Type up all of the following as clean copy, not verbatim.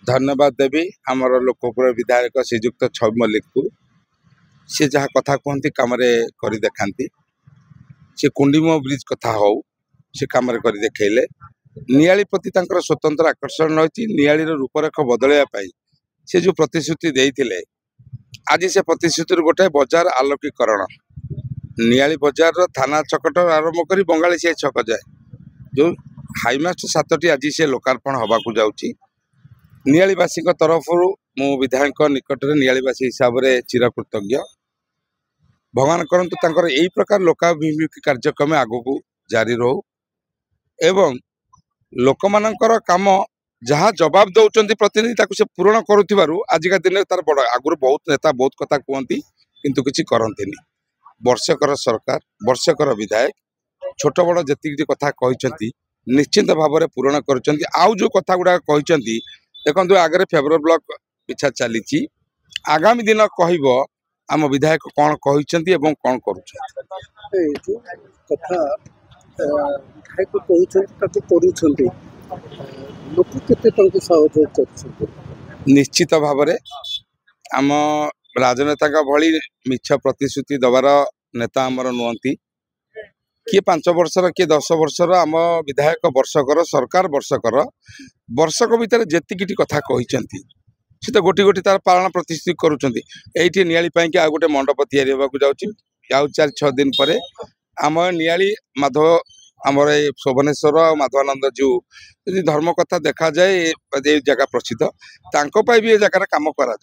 धन्यवाद देवी आमर लोकप्रिय विधायक श्रीजुक्त छवि मल्लिक को सी जहाँ कथा कहती कम कर देखाती सी कुंडीमो ब्रिज कथा हो सी कम कर देखले नियाली प्रति स्वतंत्र आकर्षण रही नियाली रूपरेख बदलवाई से जो प्रतिश्रुति देते आज से प्रतिश्रुति गोटे बजार आलोकीकरण नियाली बजार थाना छकट आरंभ कर बंगाली से छक जाए जो हाईमास्ट 7टी आज से लोकार्पण हवा जाऊँगी नियालीवासी तरफ मु विधायक निकट में नियालीवासी हिसाब से चिरकृतज्ञ भगवान करंतु यही प्रकार लोकाभिमुखी कार्यक्रम आगक जारी रो एवं लोक मानकर काम जहाँ जवाब दौरान प्रतिनिधि से पूरण करुथिबारु आजिका दिन तार बड़ आगुरी बहुत नेता बहुत कथा कहती किंतु किसी करती वर्षकर सरकार वर्षकर विधायक छोट बड़ जी कथा कहते निश्चिंत भाव में पूरण कर आउ जो कथा गुड़ा कहते देखो आगे फेब्रुआरी ब्लॉक पिछा चली आगामी दिन कह आम विधायक कौन कहते कौन कर निश्चित भाव आम राजनेता भली मिछ प्रतिश्रुति दबार नेता आमर नुहति किए 5 वर्षर किए 10 वर्षर आम विधायक वर्षकर सरकार वर्षक भितर जेतिकी कथा कहते सी तो गोटी गोटी तार पालन प्रतिश्रुति करुँच नियाली कि आ गोटे मंडप तैयारी होगा जाऊँ 4-6 दिन पर आम नियाली माधव आमर शोभनेश्वर माधवानंद जीव यदि धर्म कथा देखा जाए ये जगह प्रसिद्ध तांको भी ये जगह काम करा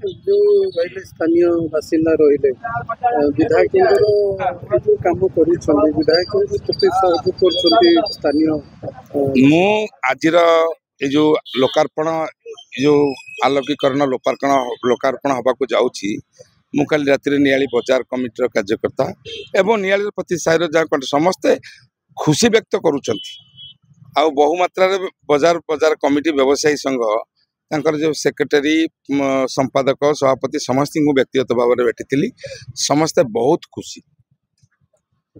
जो स्थानीय बासिंदा रही विधायक काम मु आज जो लोकार्पण जो आलोकीकरण लोकार्पण हवा जाऊँगी मु काली राति नियाली बजार कमिटर कार्यकर्ता एवं नियाली प्रति साइर जहाँ समस्ते खुशी व्यक्त करुँच बहुमात्रा बजार कमिटी व्यवसायी संघ तांकर जो सेक्रेटरी संपादक सभापति समस्त को व्यक्तिगत भाव में भेटी समस्ते बहुत खुशी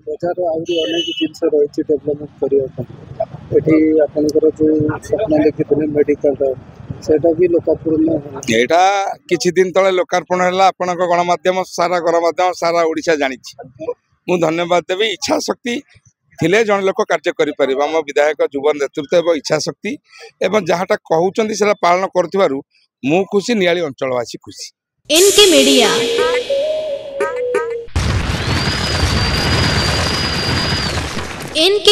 बजार अनेक जिन रही डेवलपमेंट करने जो स्वप्न देखते मेडिकल भी लोकार्पण यहाँ किछि दिन तले लोकार्पण है आपण गणमाध्यम सारा ओडिशा जानी मु धन्यवाद देवी इच्छा शक्ति थिले जन लोक कार्य करें आम विधायक युव नेतृत्व एवं इच्छा शक्ति एवं जहाँटा कहते से पालन कर मु खुशी नियाली अंचलवासी खुशी N K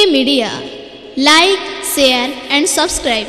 media like share and subscribe.